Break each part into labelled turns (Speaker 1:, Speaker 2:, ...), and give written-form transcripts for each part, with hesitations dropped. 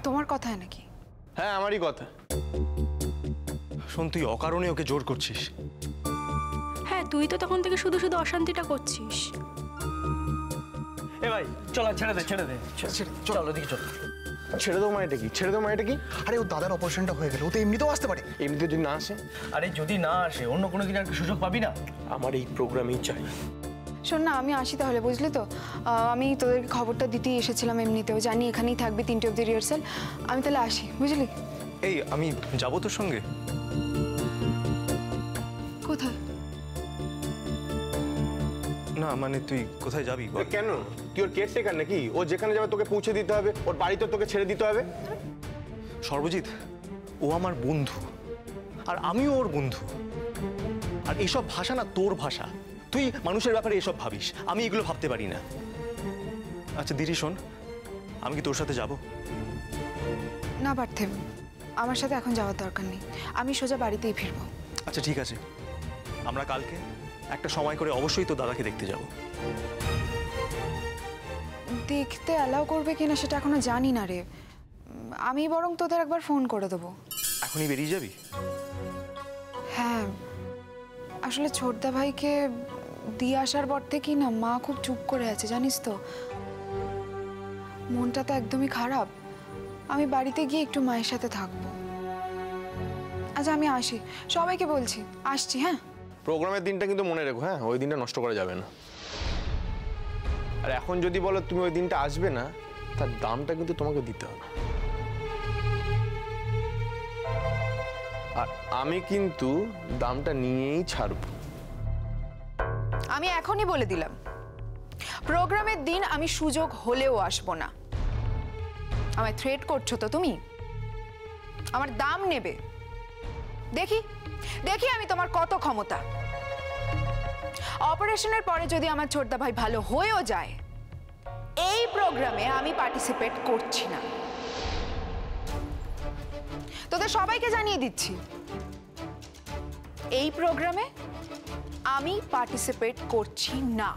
Speaker 1: তোমার কথায় নাকি?
Speaker 2: হ্যাঁ, আমারই কথা।
Speaker 3: শোন, তুই অকারণে ওকে জোর করছিস।
Speaker 4: হ্যাঁ, তুই তো তখন থেকে শুধু শুধু অশান্তিটা করছিস।
Speaker 5: এ ভাই চল, ছেড়ে দে ছেড়ে দে, চল ওদিকে চল।
Speaker 2: ছেড়ে দেবো মানেটা কি? ছেড়ে দেবো মানেটা কি?
Speaker 6: আরে ও দাদার অপারেশনটা হয়ে গেল, ও তো এমনিতেও আসতে পারে।
Speaker 2: এমনিতে যদি না আসে?
Speaker 5: আরে যদি না আসে অন্য কোনো দিন একটা সুযোগ পাবি না?
Speaker 2: আমার এই প্রোগ্রামেই চাই।
Speaker 1: শোন না, আমি আসি তাহলে, বুঝলি তো? আমি তোদেরকে খবরটা দিতেই এসেছিলাম, এমনিতেও জানি এখানেই থাকবি 3টে অবধি রিহার্সাল। আমি তাহলে আসি, বুঝলি?
Speaker 3: এই আমি যাবো তোর সঙ্গে।
Speaker 1: কোথায়?
Speaker 3: না মানে তুই কোথায় যাবি?
Speaker 2: কেন? তুই ওর কেয়ারটেকার নাকি? ও যেখানে যাবে তোকে পৌঁছে দিতে হবে, ওর বাড়িতে তোকে ছেড়ে দিতে হবে?
Speaker 3: সর্বজিৎ, ও আমার বন্ধু আর আমিও ওর বন্ধু। আর এসব ভাষা না তোর ভাষা। তুই মানুষের ব্যাপারে এসব ভাবিস, আমি এগুলো ভাবতে পারি না। আচ্ছা দিদি শোন, আমি কি তোর সাথে যাব?
Speaker 1: না পার্থিব, আমার সাথে এখন যাওয়ার দরকার নেই, আমি সোজা বাড়িতেই ফিরবো।
Speaker 3: আচ্ছা ঠিক আছে, আমরা কালকে একটা সময় করে অবশ্যই তোর দাদাকে দেখতে যাব।
Speaker 1: দেখতে অ্যালাউ করবে কিনা সেটা এখনো জানি না রে। আমি বরং তোদের একবার ফোন করে দেবো।
Speaker 3: এখনই বেরিয়ে যাবি?
Speaker 1: হ্যাঁ, আসলে ছোটদা ভাইকে দিয়ে আসার পর থেকেই না মা খুব চুপ করে আছে, জানিস তো। মনটা তো একদমই খারাপ। আমি বাড়িতে গিয়ে একটু মায়ের সাথে থাকবো। আচ্ছা আমি আসি, সবাইকে বলছি আসছি। হ্যাঁ,
Speaker 2: প্রোগ্রামের দিনটা কিন্তু মনে রেখো। হ্যাঁ, ওই দিনটা নষ্ট করা যাবে না। আর এখন যদি বলো তুমি ওই দিনটা আসবে না, তার দামটা কিন্তু তোমাকে দিতে হবে। আর আমি কিন্তু দামটা নিয়েই ছাড়ব।
Speaker 1: আমি এখনই বলে দিলাম, প্রোগ্রামের দিন আমি সুযোগ হলেও আসবো না। আমায় থ্রেট করছো তো তুমি? আমার দাম নেবে। দেখি দেখি আমি তোমার কত ক্ষমতা। অপারেশনের পরে যদি আমার ছোটদা ভাই ভালো হয়েও যায়, এই প্রোগ্রামে আমি পার্টিসিপেট করছি না। তোদের সবাইকে জানিয়ে দিচ্ছি, এই প্রোগ্রামে আমি পার্টিসিপেট করছি না।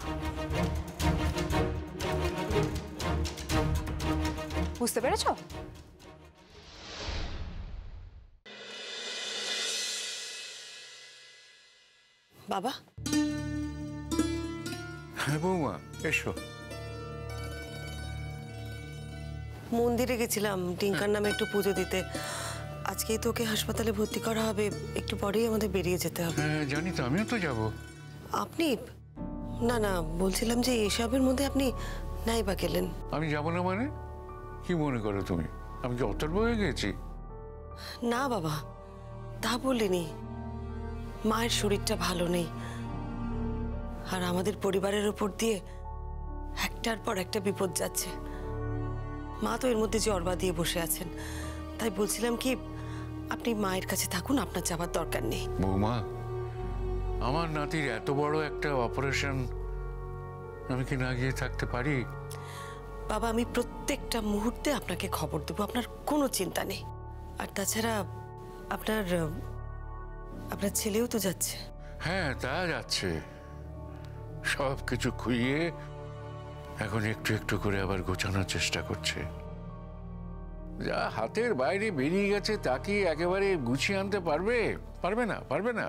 Speaker 1: বুঝতে পেরেছো?
Speaker 7: বাবা।
Speaker 8: হ্যাঁ বৌমা, এসো।
Speaker 7: মন্দিরে গেছিলাম টিঙ্কার নামে একটু পুজো দিতে। আজকেই তোকে হাসপাতালে ভর্তি করা হবে, একটু পরেই আমাদের বেরিয়ে যেতে হবে।
Speaker 8: হ্যাঁ জানি তো, আমিও তো যাব।
Speaker 7: আপনি? না না, বলছিলাম যে এসবের মধ্যে আপনি নাই বা গেলেন।
Speaker 8: আমি যাব না মানে? কি মনে করো তুমি, আমি কি অতর্ব হয়ে গেছি?
Speaker 7: না বাবা, তা বলিনি। মায়ের শরীরটা ভালো নেই, আর আমাদের পরিবারের উপর দিয়ে একটার পর একটা বিপদ যাচ্ছে। মা তো এর মধ্যে জড়বা দিয়ে বসে আছেন। তাই বলছিলাম কি, আপনি মায়ের কাছে থাকুন, আপনার যাবার দরকার নেই।
Speaker 8: বৌমা, আমার নাতির এত বড় একটা অপারেশন, আমি কি না গিয়ে থাকতে পারি?
Speaker 7: বাবা, আমি প্রত্যেকটা মুহূর্তে আপনাকে খবর দেবো, আপনার কোনো চিন্তা নেই। আর তাছাড়া আপনার আপনার ছেলেও তো যাচ্ছে।
Speaker 8: হ্যাঁ তা যাচ্ছে, সব কিছু খুইয়ে এখন একটু একটু করে আবার গোছানোর চেষ্টা করছে। যা হাতের বাইরে বেরিয়ে গেছে তা কি একেবারে গুছিয়ে আনতে পারবে? পারবে না, পারবে না।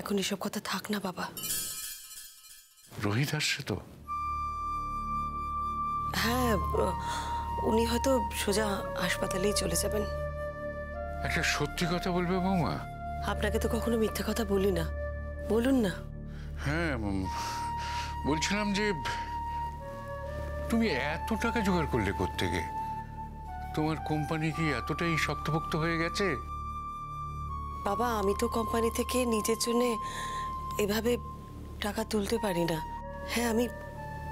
Speaker 7: এখন এসব কথা থাক না বাবা।
Speaker 8: রোহিত আসছে তো?
Speaker 7: হ্যাঁ, উনি হয়তো সোজা হাসপাতালেই চলে যাবেন।
Speaker 8: একটা সত্যি কথা বলবে বৌমা?
Speaker 7: আপনাকে তো কখনো মিথ্যা কথা বলি না, বলুন না।
Speaker 8: হ্যাঁ বলছিলাম যে তুমি এত টাকা জোগাড় করলে কোত্থেকে? তোমার কোম্পানি কি এতটাই শক্তপোক্ত হয়ে গেছে?
Speaker 7: বাবা, আমি তো কোম্পানি থেকে নিজের জন্য এভাবে টাকা তুলতে পারি না। হ্যাঁ, আমি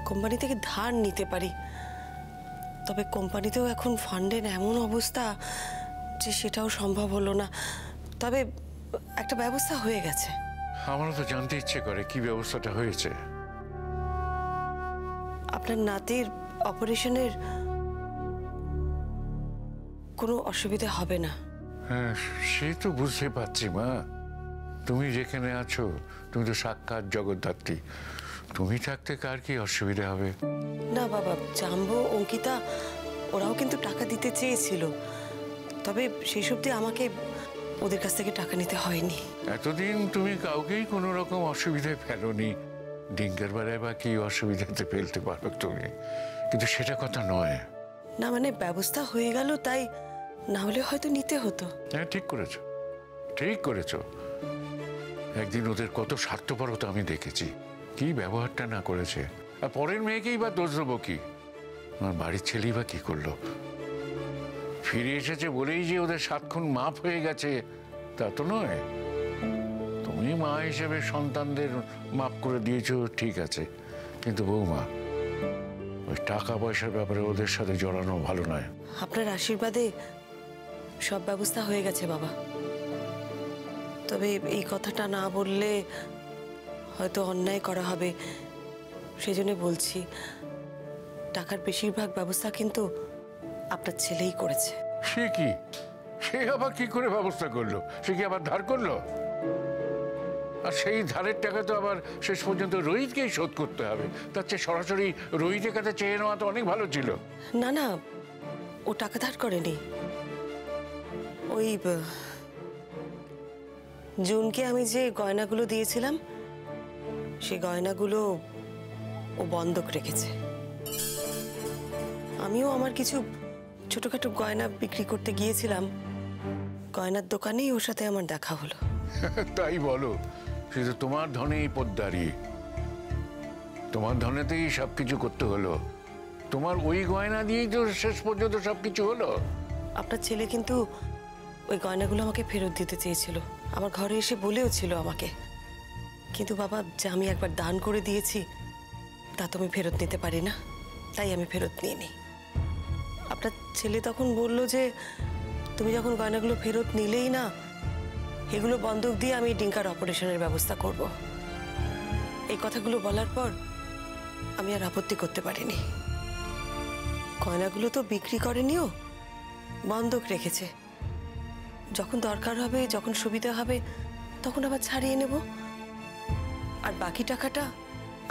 Speaker 7: কোম্পানি থেকে ধার নিতে পারি, তবে কোম্পানিতেও এখন ফান্ডের এমন অবস্থা যে সেটাও সম্ভব হলো না। তবে একটা ব্যবস্থা হয়ে গেছে।
Speaker 8: আমারও তো জানতে ইচ্ছে করে কি ব্যবস্থাটা হয়েছে।
Speaker 7: আপনার নাতির অপারেশনের কোনো অসুবিধা হবে না।
Speaker 8: হ্যাঁ সে তো বুঝতে পারছি মা, তুমি যেখানে আছো তুমি তো সাক্ষাৎ জগদ্ধাত্রী, তুমি থাকতে কার কি অসুবিধা হবে?
Speaker 7: না বাবা, জাম্বো অঙ্কিতা ওরাও কিন্তু টাকা দিতে চেয়েছিল, তবে সেই সব দিয়ে আমাকে ওদের কাছ থেকে টাকা নিতে হয়নি।
Speaker 8: এতদিন তুমি কাউকেই কোনো রকম অসুবিধায় ফেলোনি, ডিঙ্কার বেলায় বা কি অসুবিধাতে ফেলতে পারো তুমি, কিন্তু সেটা কথা নয়।
Speaker 7: না মানে ব্যবস্থা হয়ে গেল তাই, না হলে হয়তো নিতে হতো।
Speaker 8: হ্যাঁ ঠিক করেছো, ঠিক করেছো। একদিন ওদের কত স্বার্থপরতা আমি দেখেছি, কি ব্যবহারটা না করেছে। আর পরের মেয়েকেই বা দোষ দেবো কি? আমার বাড়ির ছেলেই বা কি করলো? ফিরে এসেছে বলেই যে ওদের 7 খুন মাফ হয়ে গেছে তা তো নয়। তুমি মা হিসেবে সন্তানদের মাফ করে দিয়েছো ঠিক আছে, কিন্তু বৌমা ওই টাকা পয়সার ব্যাপারে ওদের সাথে জড়ানো ভালো নয়।
Speaker 7: আপনার আশীর্বাদে সব ব্যবস্থা হয়ে গেছে বাবা। তবে এই কথাটা না বললে হয়তো অন্যায় করা হবে, সেজন্য বলছি। টাকার বেশিরভাগ ব্যবস্থা কিন্তু আপনার ছেলেই করেছে।
Speaker 8: সে কি, সে আবার কি করে ব্যবস্থা করলো? সে কি আবার ধার করলো? আর সেই ধারের টাকা তো আবার শেষ পর্যন্ত রোহিতকেই শোধ করতে হবে। তার চেয়ে সরাসরি রোহিতের কাছে চেয়ে নেওয়া তো অনেক ভালো ছিল।
Speaker 7: না না, ও টাকা ধার করেনি। ওই জুনকে আমি যে গয়নাগুলো দিয়েছিলাম সেই গয়নাগুলো ও বন্ধক রেখেছে। আমিও আমার কিছু ছোটখাটো গয়না বিক্রি করতে গিয়েছিলাম, গয়নার দোকানেই ওর সাথে আমার দেখা হলো।
Speaker 8: তাই বলো, সে তো তোমার ধনেই পদ্মারি, তোমার ধনেতেই সবকিছু করতে হলো। তোমার ওই গয়না দিয়েই তো শেষ পর্যন্ত সবকিছু হলো।
Speaker 7: আপনার ছেলে কিন্তু ওই গয়নাগুলো আমাকে ফেরত দিতে চেয়েছিল, আমার ঘরে এসে বলেও ছিল আমাকে। কিন্তু বাবা, যা আমি একবার দান করে দিয়েছি তা তো আমি ফেরত নিতে পারি না, তাই আমি ফেরত নিইনি। আপনার ছেলে তখন বলল যে তুমি যখন গয়নাগুলো ফেরত নিলেই না, এগুলো বন্ধক দিয়ে আমি ডিঙ্কার অপারেশনের ব্যবস্থা করব। এই কথাগুলো বলার পর আমি আর আপত্তি করতে পারিনি। গয়নাগুলো তো বিক্রি করেনিও, বন্ধক রেখেছে। যখন দরকার হবে, যখন সুবিধা হবে তখন আবার ছাড়িয়ে নেব। আর বাকি টাকাটা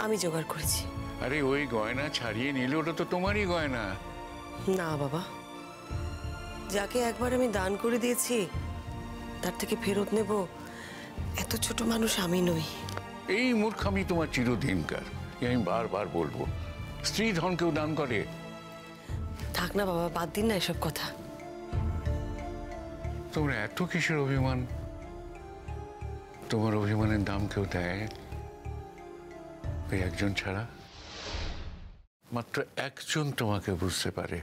Speaker 7: আমি জোগাড় করেছি।
Speaker 8: আরে ওই গয়না ছাড়িয়ে নিলে ওটা তো তোমারই গয়না।
Speaker 7: না বাবা, যাকে একবার আমি দান করে দিয়েছি তার থেকে ফেরত নেব এত ছোট মানুষ আমি নই।
Speaker 8: এই মূর্খামি তোমার চিরদিনকার, আমি বারবার বলবো। স্ত্রী ধন কেউ দান করে?
Speaker 7: থাক না বাবা, বাদ দিন না এসব কথা।
Speaker 8: তোমরা এত কিসের অভিমান? তোমার অভিমানের দাম কেউ দেয়? ওই একজন ছাড়া, মাত্র একজন তোমাকে বুঝতে পারে,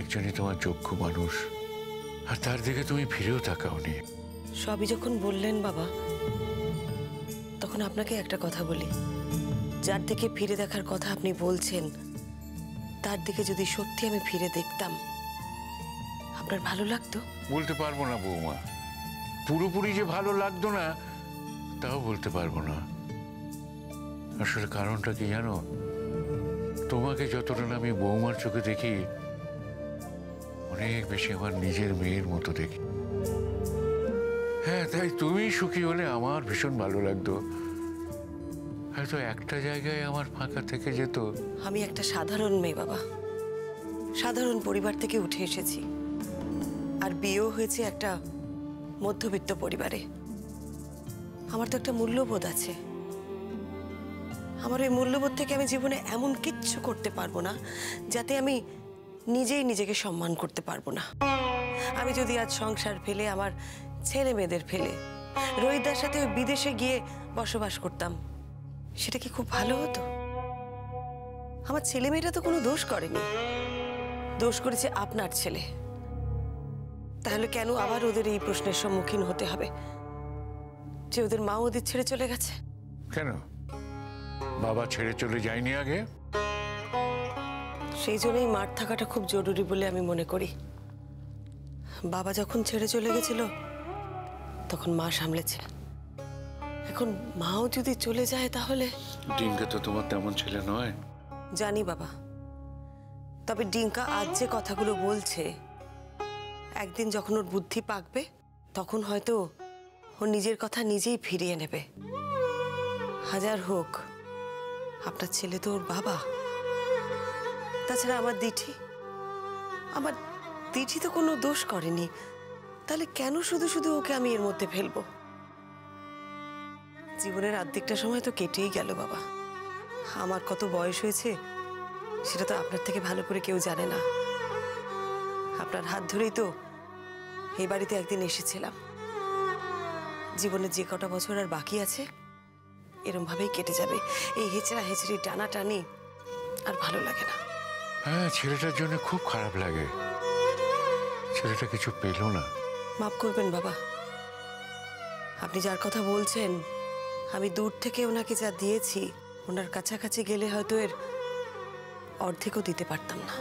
Speaker 8: একজনই তোমার যোগ্য মানুষ, আর তার দিকে তুমি ফিরেও তাকাওনি।
Speaker 7: সবই যখন বললেন বাবা, তখন আপনাকে একটা কথা বলি। যার দিকে ফিরে দেখার কথা আপনি বলছেন, তার দিকে যদি সত্যি আমি ফিরে দেখতাম, আপনার ভালো লাগতো?
Speaker 8: বলতে পারবো না বৌমা, পুরোপুরি যে ভালো লাগতো না তাও বলতে পারবো না। আসলে কারণটা কি জানো? তোমাকে যতটা না আমি বৌমার চোখে দেখি, অনেক বেশি আমার নিজের মেয়ের মতো দেখি। হ্যাঁ, তাই তুমি সুখী হলে আমার ভীষণ ভালো লাগতো। হয়তো একটা জায়গায় আমার ফাঁকা থেকে যেত।
Speaker 7: আমি একটা সাধারণ মেয়ে বাবা, সাধারণ পরিবার থেকে উঠে এসেছি, আর বিয়েও হয়েছে একটা মধ্যবিত্ত পরিবারে। আমার তো একটা মূল্যবোধ আছে। আমার ওই মূল্যবোধ থেকে আমি জীবনে এমন কিচ্ছু করতে পারবো না যাতে আমি নিজেই নিজেকে সম্মান করতে পারবো না। আমি যদি আজ সংসার ফেলে, আমার ছেলে মেয়েদের ফেলে রোহিতদার সাথে ওই বিদেশে গিয়ে বসবাস করতাম, সেটা কি খুব ভালো হতো? আমার ছেলে মেয়েরা তো কোনো দোষ করেনি, দোষ করেছে আপনার ছেলে। তাহলে কেন আবার ওদের এই প্রশ্নের সম্মুখীন হতে হবে যে ওদের মা ওদের ছেড়ে চলে গেছে?
Speaker 8: কেন বাবা ছেড়ে চলে যায়নি আগে?
Speaker 7: সেই জন্যই মাঠ থাকাটা খুব জরুরি বলে আমি মনে করি। বাবা যখন ছেড়ে চলে গেছিল তখন মা সামলেছে। এখন মাও যদি চলে যায় তাহলে?
Speaker 8: ডিঙ্কা তো তোমার তেমন ছেলে নয়।
Speaker 7: জানি বাবা, তবে ডিঙ্কা আজ যে কথাগুলো বলছে, একদিন যখন ওর বুদ্ধি পাকবে তখন হয়তো ও নিজের কথা নিজেই ফিরিয়ে নেবে। হাজার হোক, আপনার ছেলে তো ওর বাবা। তাছাড়া আমার দিঠি, আমার তিথি তো কোনো দোষ করেনি, তাহলে কেন শুধু শুধু ওকে আমি এর মধ্যে ফেলবো? জীবনের অর্ধেকটা সময় তো কেটেই গেল বাবা। আমার কত বয়স হয়েছে সেটা তো আপনার থেকে ভালো করে কেউ জানে না। আপনার হাত ধরেই তো এই বাড়িতে একদিন এসেছিলাম। জীবনে যে কটা বছর আর বাকি আছে এরম ভাবেই কেটে যাবে। এই হেঁচড়া হেঁচড়ি টানাটানি আর ভালো লাগে না।
Speaker 8: হ্যাঁ, ছেলেটার জন্য খুব খারাপ লাগে। ছেলেটা কিছু পেল না।
Speaker 7: মাফ করবেন বাবা, আপনি যার কথা বলছেন আমি দূর থেকে ওনাকে যা দিয়েছি ওনার কাছাকাছি গেলে হয়তো এর অর্ধেকও দিতে পারতাম না।